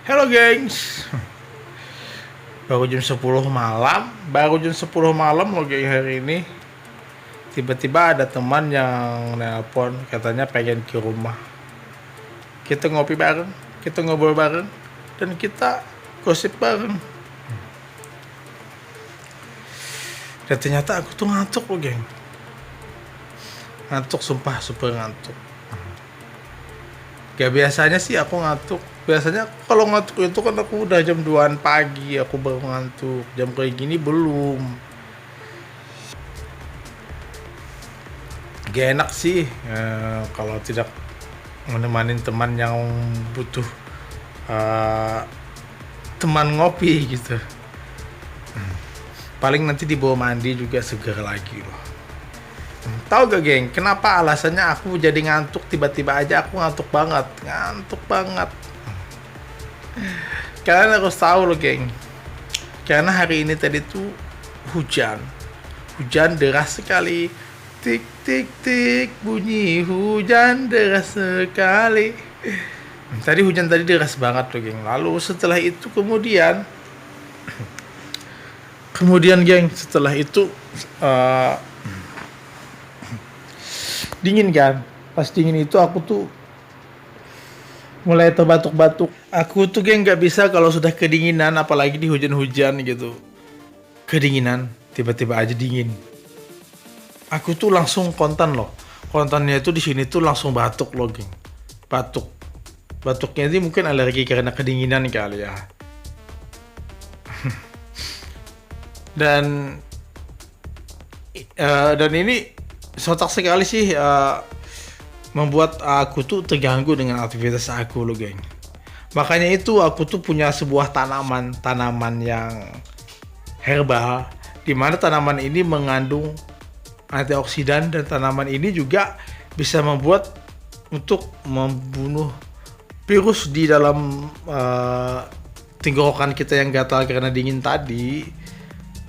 Halo gengs, baru jam 10 malam loh geng hari ini. Tiba-tiba ada teman yang nelpon katanya pengen ke rumah. Kita ngopi bareng, kita ngobrol bareng, dan kita gosip bareng. Dan ternyata aku tuh ngantuk loh geng. Ngantuk sumpah, super ngantuk. Gak biasanya sih aku ngantuk. Biasanya kalau ngantuk itu kan aku udah jam 2-an pagi aku baru ngantuk. Jam kayak gini belum. Gak enak sih kalau tidak menemani teman yang butuh eh, teman ngopi gitu. Paling nanti dibawa mandi juga seger lagi loh. Tahu gak geng, kenapa alasannya aku jadi ngantuk tiba-tiba aja aku ngantuk banget. Kalian harus tahu loh geng, karena hari ini tadi tuh hujan, hujan deras sekali, tik tik tik bunyi hujan deras sekali. Tadi hujan tadi deras banget loh geng. Lalu setelah itu kemudian geng, setelah itu eh, dingin kan. Pas dingin itu aku tuh mulai terbatuk-batuk. Aku tuh geng nggak bisa kalau sudah kedinginan, apalagi di hujan-hujan gitu. Kedinginan, tiba-tiba aja dingin. Aku tuh langsung kontan loh. Kontannya itu di sini tuh langsung batuk loh geng. Batuk. Batuknya ini mungkin alergi karena kedinginan kali ya. Dan dan ini sontak sekali sih membuat aku tuh terganggu dengan aktivitas aku loh geng. Makanya itu aku tuh punya sebuah tanaman yang herbal, di mana tanaman ini mengandung antioksidan, dan tanaman ini juga bisa membuat untuk membunuh virus di dalam tenggorokan kita yang gatal karena dingin tadi,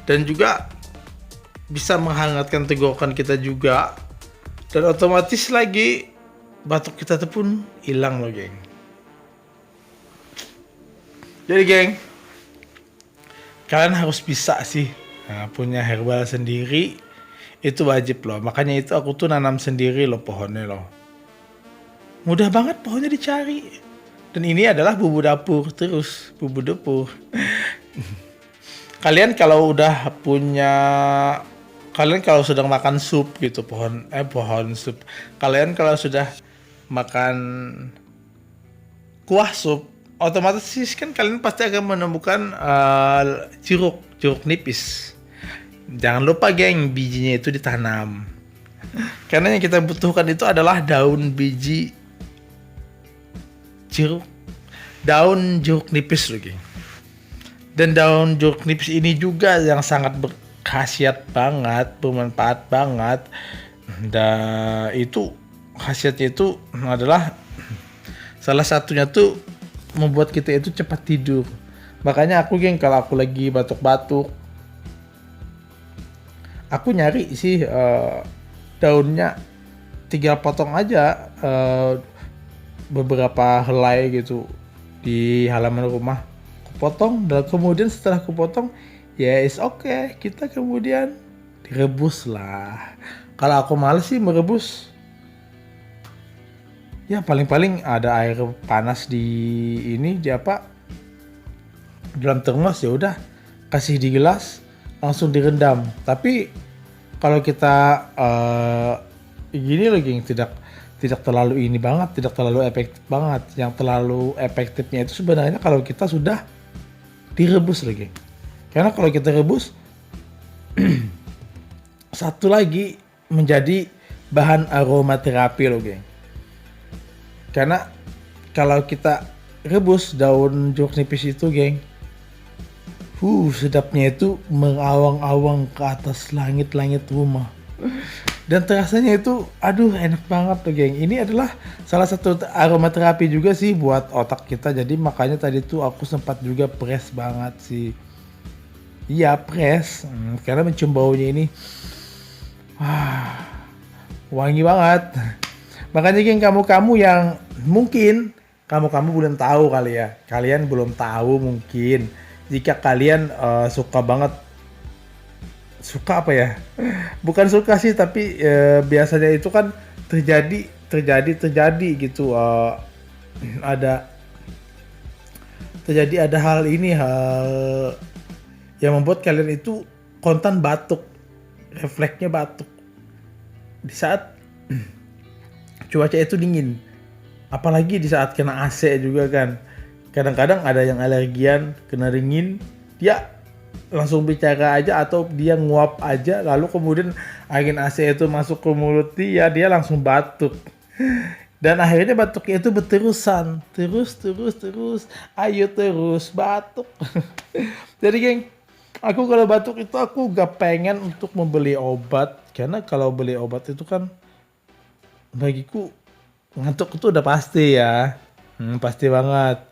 dan juga bisa menghangatkan tenggorokan kita juga, dan otomatis lagi batuk kita tuh pun hilang loh geng. Jadi geng, kalian harus bisa sih punya herbal sendiri, itu wajib loh. Makanya itu aku tuh nanam sendiri loh pohonnya loh. Mudah banget pohonnya dicari. Dan ini adalah bumbu dapur, terus bumbu dapur. Kalian kalau udah punya, kalian kalau sedang makan sup gitu, pohon sup. Kalian kalau sudah makan kuah sup, otomatis kan kalian pasti akan menemukan jeruk nipis. Jangan lupa geng, bijinya itu ditanam. Karena yang kita butuhkan itu adalah daun biji jeruk, daun jeruk nipis loh geng. Dan daun jeruk nipis ini juga yang sangat berkhasiat banget, bermanfaat banget. Dan itu khasiatnya itu adalah salah satunya tuh membuat kita itu cepat tidur. Makanya aku geng, kalau aku lagi batuk-batuk, aku nyari sih daunnya, tinggal potong aja beberapa helai gitu di halaman rumah. Potong, dan kemudian setelah aku potong, ya is okay, kita kemudian direbus lah. Kalau aku males sih merebus, ya paling-paling ada air panas di dalam termos, ya udah kasih di gelas, langsung direndam. Tapi kalau kita gini loh geng, tidak terlalu ini banget, tidak terlalu efektif banget. Yang terlalu efektifnya itu sebenarnya kalau kita sudah direbus lagi. Karena kalau kita rebus satu lagi menjadi bahan aromaterapi loh geng. Karena kalau kita rebus daun jeruk nipis itu geng, sedapnya itu mengawang-awang ke atas langit-langit rumah. Dan terasanya itu aduh enak banget tuh geng. Ini adalah salah satu aromaterapi juga sih buat otak kita. Jadi makanya tadi tuh aku sempat juga press banget sih. Iya press, karena mencium baunya ini wangi banget. Makanya geng, kamu yang mungkin kamu belum tahu kali ya. Kalian belum tahu mungkin. Jika kalian suka banget, suka apa ya? Bukan suka sih, tapi biasanya itu kan terjadi gitu. Ada ada hal ini, hal yang membuat kalian itu kontan batuk, refleksnya batuk di saat cuaca itu dingin, apalagi di saat kena AC juga kan. Kadang-kadang ada yang alergian kena dingin, dia langsung bicara aja atau dia nguap aja, lalu kemudian angin AC itu masuk ke mulut dia langsung batuk. Dan akhirnya batuknya itu berterusan, terus, ayo terus batuk. Jadi geng, aku kalau batuk itu aku gak pengen untuk membeli obat, karena kalau beli obat itu kan bagiku ngantuk itu udah pasti ya. Pasti banget.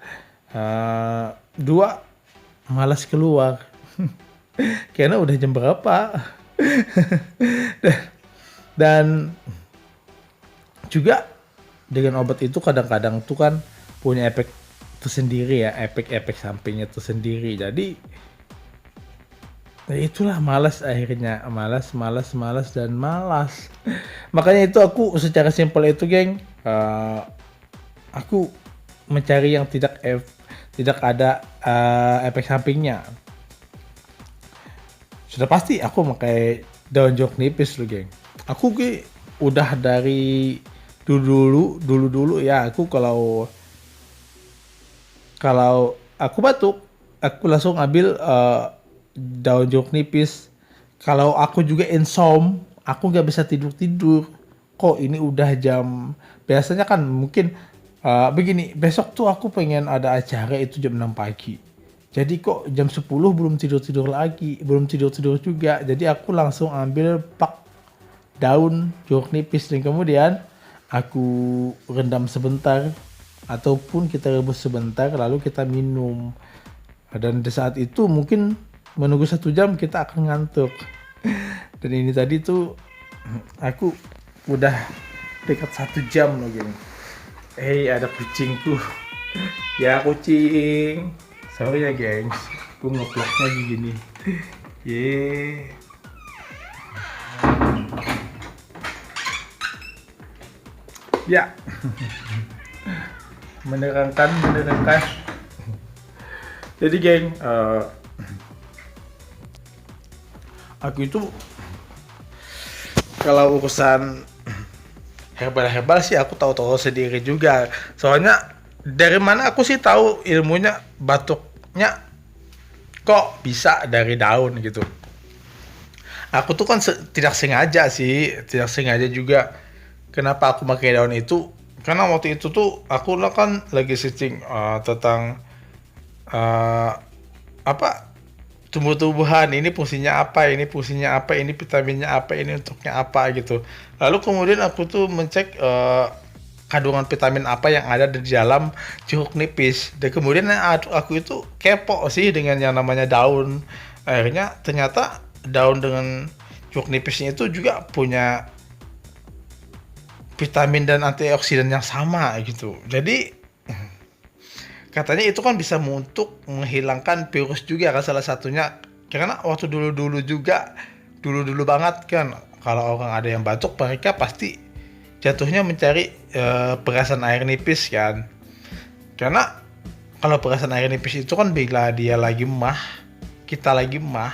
Dua, malas keluar. Karena udah jam berapa. Dan juga dengan obat itu kadang-kadang tuh kan punya efek tersendiri ya, efek sampingnya tersendiri. Jadi itulah malas, akhirnya malas. Makanya itu aku secara simpel itu geng, aku mencari yang tidak ada efek sampingnya. Sudah pasti aku pakai daun jeruk nipis loh geng. Aku udah dari dulu ya, aku kalau aku batuk, aku langsung ambil daun jeruk nipis. Kalau aku juga insomnia, aku nggak bisa tidur. Kok ini udah jam, biasanya kan mungkin begini, besok tuh aku pengen ada acara itu jam 6 pagi. Jadi kok jam 10 belum tidur juga. Jadi aku langsung ambil pak daun jeruk nipis dan kemudian aku rendam sebentar ataupun kita rebus sebentar lalu kita minum. Dan di saat itu mungkin menunggu 1 jam kita akan ngantuk. Dan ini tadi tuh aku udah dekat 1 jam loh gini. Ada kucingku. Ya kucing. Sorry ya gengs, aku nge-vlognya gini. Ya. Menerangkan. Jadi geng, aku itu kalau urusan herbal sih aku tahu sendiri juga. Soalnya dari mana aku sih tahu ilmunya batuknya kok bisa dari daun gitu. Aku tuh kan tidak sengaja juga. Kenapa aku pakai daun itu? Karena waktu itu tuh aku lah kan lagi searching tentang tumbuh-tumbuhan, ini fungsinya apa, ini vitaminnya apa, ini untuknya apa gitu. Lalu kemudian aku tuh mencek kandungan vitamin apa yang ada di dalam jeruk nipis. Dan kemudian aku itu kepo sih dengan yang namanya daun. Akhirnya ternyata daun dengan jeruk nipisnya itu juga punya vitamin dan antioksidan yang sama gitu. Jadi katanya itu kan bisa untuk menghilangkan virus juga kan salah satunya. Karena waktu dulu banget kan, kalau orang ada yang batuk mereka pasti jatuhnya mencari perasan air nipis kan. Karena kalau perasan air nipis itu kan bila dia lagi mah, kita lagi mah,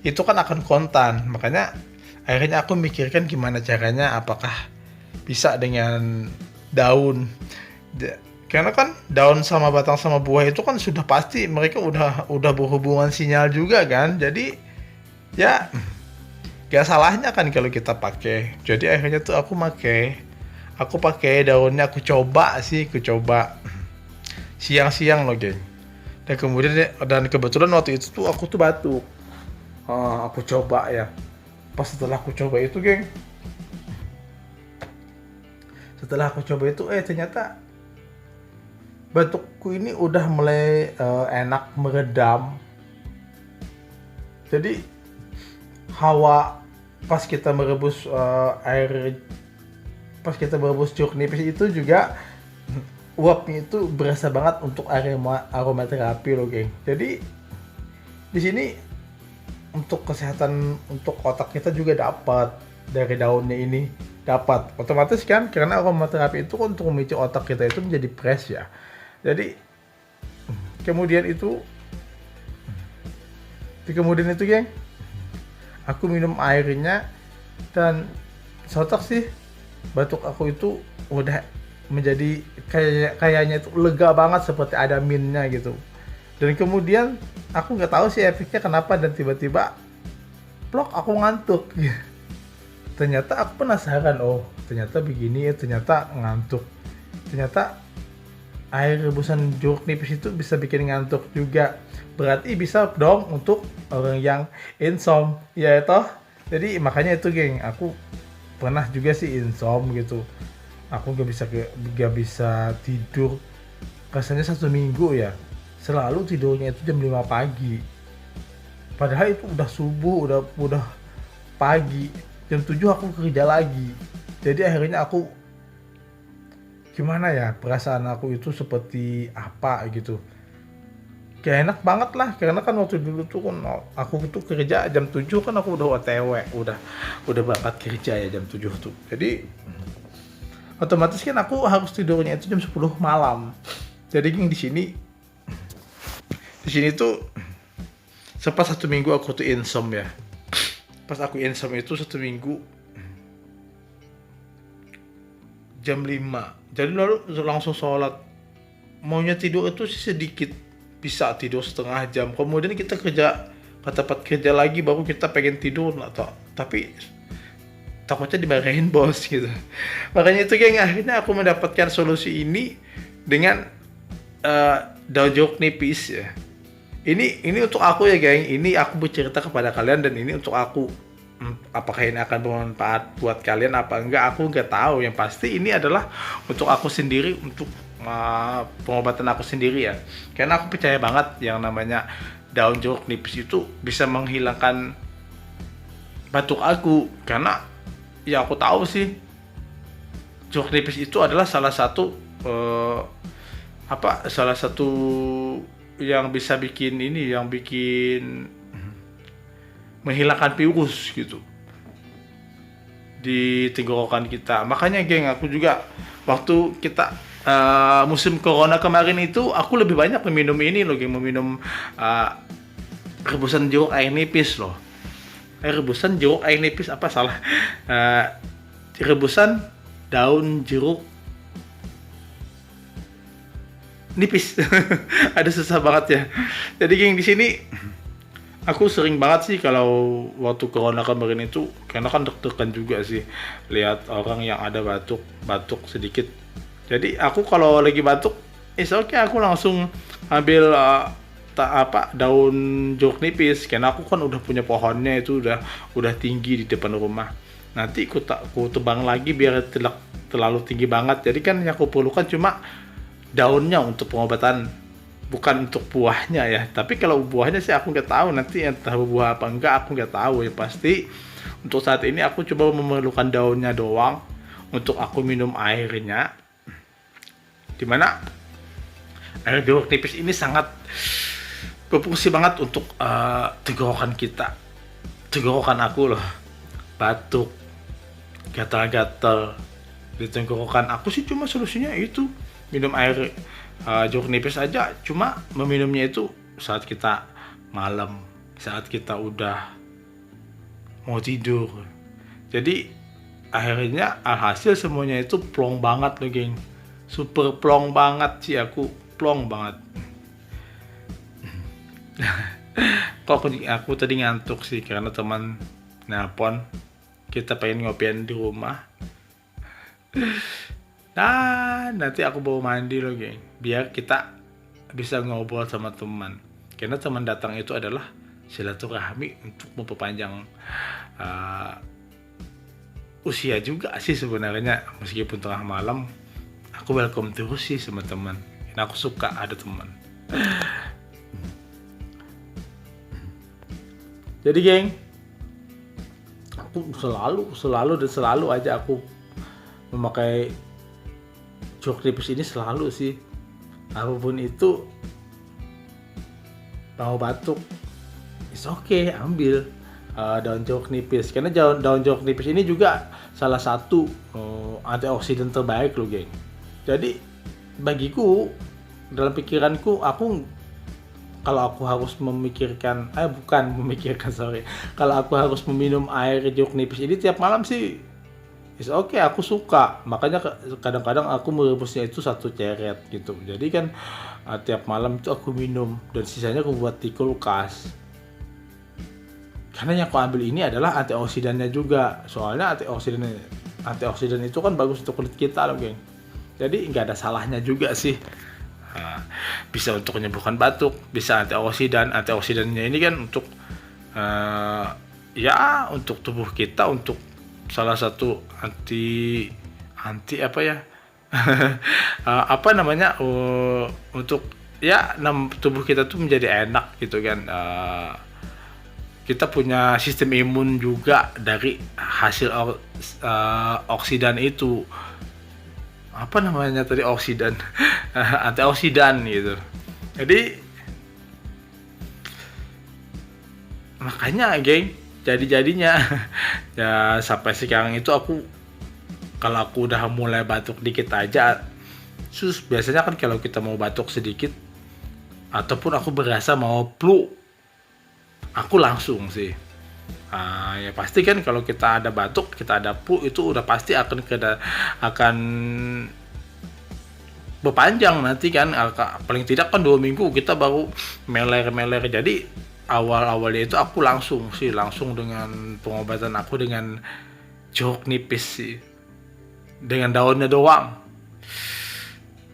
itu kan akan kontan. Makanya akhirnya aku mikirkan gimana caranya, apakah bisa dengan daun. Karena kan daun sama batang sama buah itu kan sudah pasti mereka udah berhubungan sinyal juga kan. Jadi ya gak salahnya kan kalau kita pakai. Jadi akhirnya tuh aku pakai daunnya, aku coba siang-siang loh geng. Dan kebetulan waktu itu tuh aku tuh batuk. Aku coba ya. Pas setelah aku coba itu geng, ternyata batukku ini udah mulai enak meredam. Jadi hawa pas kita merebus jeruk nipis itu juga uapnya itu berasa banget untuk aromaterapi loh geng. Jadi di sini untuk kesehatan untuk otak kita juga dapat dari daunnya ini, dapat otomatis kan, karena aromaterapi itu kan untuk memicu otak kita itu menjadi fresh ya. Jadi kemudian itu geng, aku minum airnya dan sotak sih, batuk aku itu udah menjadi kayaknya itu lega banget, seperti ada minnya gitu. Dan kemudian aku nggak tahu sih efeknya kenapa, dan tiba-tiba plok aku ngantuk. Ternyata aku penasaran, oh ternyata begini ya, ternyata ngantuk. Ternyata air rebusan jeruk nipis itu bisa bikin ngantuk juga. Berarti bisa dong untuk orang yang insomnia ya toh. Jadi makanya itu geng, aku pernah juga sih insomnia gitu. Aku gak bisa tidur rasanya 1 minggu ya. Selalu tidurnya itu jam 5 pagi. Padahal itu udah subuh, udah pagi. Jam 7 aku kerja lagi. Jadi akhirnya aku, gimana ya, perasaan aku itu seperti apa gitu. Gak enak banget lah, karena kan waktu dulu tuh kan aku itu kerja jam 7 kan, aku udah OTW, udah berangkat kerja ya jam 7 tuh. Jadi otomatis kan aku harus tidurnya itu jam 10 malam. Jadi di sini tuh sempat 1 minggu aku tuh insomnia ya. Pas aku insomnia itu 1 minggu jam 5. Jadi lalu langsung sholat. Maunya tidur itu sih sedikit, bisa tidur setengah jam. Kemudian kita kerja, ke tempat kerja lagi, baru kita pengen tidur atau tapi takutnya dimarahin bos gitu. Makanya itu geng, akhirnya aku mendapatkan solusi ini dengan daun jeruk nipis ya. Ini untuk aku ya geng, ini aku bercerita kepada kalian dan ini untuk aku. Apakah ini akan bermanfaat buat kalian apa enggak, aku nggak tahu. Yang pasti ini adalah untuk aku sendiri, untuk pengobatan aku sendiri ya. Karena aku percaya banget yang namanya daun jeruk nipis itu bisa menghilangkan batuk aku. Karena ya aku tahu sih, jeruk nipis itu adalah salah satu yang bisa bikin menghilangkan virus gitu di tenggorokan kita. Makanya geng, aku juga waktu kita musim corona kemarin itu, aku lebih banyak meminum ini loh geng, meminum rebusan jeruk air nipis loh. Rebusan jeruk air nipis, apa salah, rebusan daun jeruk nipis. Ada susah banget ya. Jadi geng, di sini aku sering banget sih kalau waktu corona kemarin itu, karena kan deg-degan juga sih lihat orang yang ada batuk sedikit. Jadi aku kalau lagi batuk, aku langsung ambil daun jeruk nipis, karena aku kan udah punya pohonnya, itu udah tinggi di depan rumah. Nanti aku tebang lagi biar tidak terlalu tinggi banget. Jadi kan yang aku perlukan cuma daunnya untuk pengobatan, bukan untuk buahnya ya. Tapi kalau buahnya sih aku nggak tahu, nanti entah buah apa enggak aku nggak tahu. Ya pasti untuk saat ini aku coba memerlukan daunnya doang untuk aku minum airnya. Dimana air jeruk nipis ini sangat berfungsi banget untuk tenggorokan kita. Tenggorokan aku loh, batuk, gatal-gatal di tenggorokan aku sih cuma solusinya itu minum air jeruk nipis aja. Cuma meminumnya itu saat kita malam, saat kita udah mau tidur. Jadi akhirnya alhasil semuanya itu plong banget loh geng, super plong banget sih, aku plong banget. Kok aku tadi ngantuk sih karena teman nelpon, kita pengen ngopian di rumah. Nah, nanti aku bawa mandi loh geng, biar kita bisa ngobrol sama teman. Karena teman datang itu adalah silaturahmi untuk memperpanjang usia juga sih sebenarnya. Meskipun tengah malam, aku welcome terus sih sama teman. Karena aku suka ada teman. Jadi geng, aku selalu aja aku memakai jeruk nipis ini selalu sih, apapun itu, mau batuk, it's okay, ambil daun jeruk nipis, karena daun jeruk nipis ini juga salah satu antioksidan terbaik loh geng. Jadi bagiku, dalam pikiranku, kalau aku harus memikirkan, bukan memikirkan, sorry, kalau aku harus meminum air jeruk nipis ini tiap malam sih, it's okay, aku suka. Makanya kadang-kadang aku merebusnya itu 1 ceret gitu. Jadi kan tiap malam itu aku minum, dan sisanya aku buat di kulkas. Karena yang aku ambil ini adalah antioksidannya juga. Soalnya antioksidan itu kan bagus untuk kulit kita loh geng. Jadi nggak ada salahnya juga sih. Bisa untuk menyembuhkan batuk, bisa antioksidannya ini kan untuk ya untuk tubuh kita, untuk salah satu anti apa ya apa namanya, untuk ya tubuh kita tuh menjadi enak gitu kan. Kita punya sistem imun juga dari hasil oksidan itu, apa namanya tadi, oksidan antioksidan gitu. Jadi makanya geng, jadinya ya sampai sekarang itu kalau aku udah mulai batuk dikit aja, biasanya kan kalau kita mau batuk sedikit ataupun aku berasa mau flu, aku langsung sih ya pasti kan kalau kita ada batuk, kita ada flu, itu udah pasti akan berpanjang nanti kan, paling tidak kan 2 minggu kita baru meler. Jadi awalnya itu aku langsung dengan pengobatan aku dengan jeruk nipis sih, dengan daunnya doang,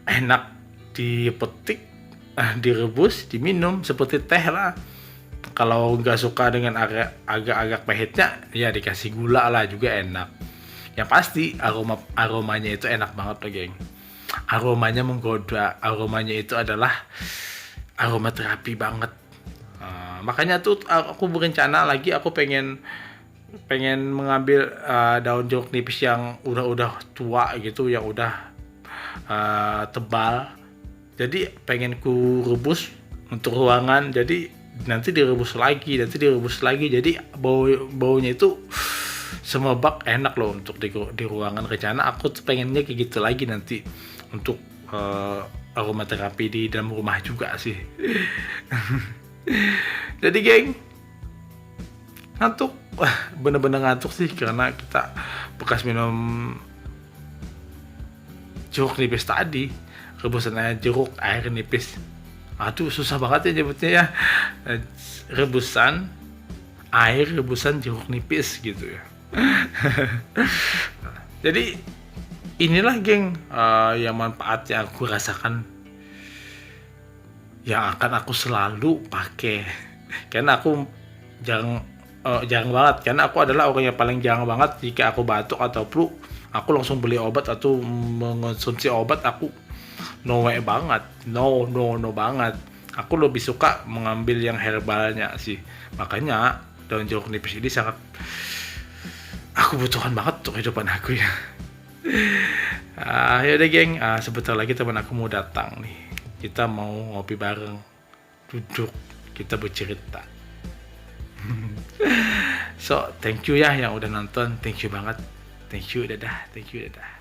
enak dipetik, direbus, diminum seperti teh lah. Kalau nggak suka dengan agak pahitnya, ya dikasih gula lah juga enak. Yang pasti aromanya itu enak banget loh geng. Aromanya menggoda, aromanya itu adalah aroma terapi banget. Makanya tuh aku berencana lagi, aku pengen mengambil daun jeruk nipis yang udah tua gitu, yang udah tebal. Jadi pengen ku rebus untuk ruangan, jadi nanti direbus lagi, jadi baunya itu semerbak, enak loh untuk di ruangan. Rencana aku tuh pengennya kayak gitu lagi nanti, untuk aromaterapi di dalam rumah juga sih. Jadi geng, ngantuk, bener-bener ngantuk sih, karena kita bekas minum jeruk nipis tadi, rebusan air nipis. Aduh, susah banget ya nyebutnya ya, rebusan jeruk nipis gitu ya. Jadi inilah geng, yang manfaat yang aku rasakan, yang akan aku selalu pakai. Karena aku jarang banget, karena aku adalah orang yang paling jarang banget jika aku batuk atau flu, aku langsung beli obat atau mengonsumsi obat. Aku no way banget, no banget. Aku lebih suka mengambil yang herbalnya sih. Makanya daun jeruk nipis ini sangat aku butuhkan banget untuk kehidupan aku ya. Yaudah geng, sebentar lagi teman aku mau datang nih. Kita mau ngopi bareng, duduk, kita bercerita. So, thank you ya yang udah nonton. Thank you banget. Thank you, dadah.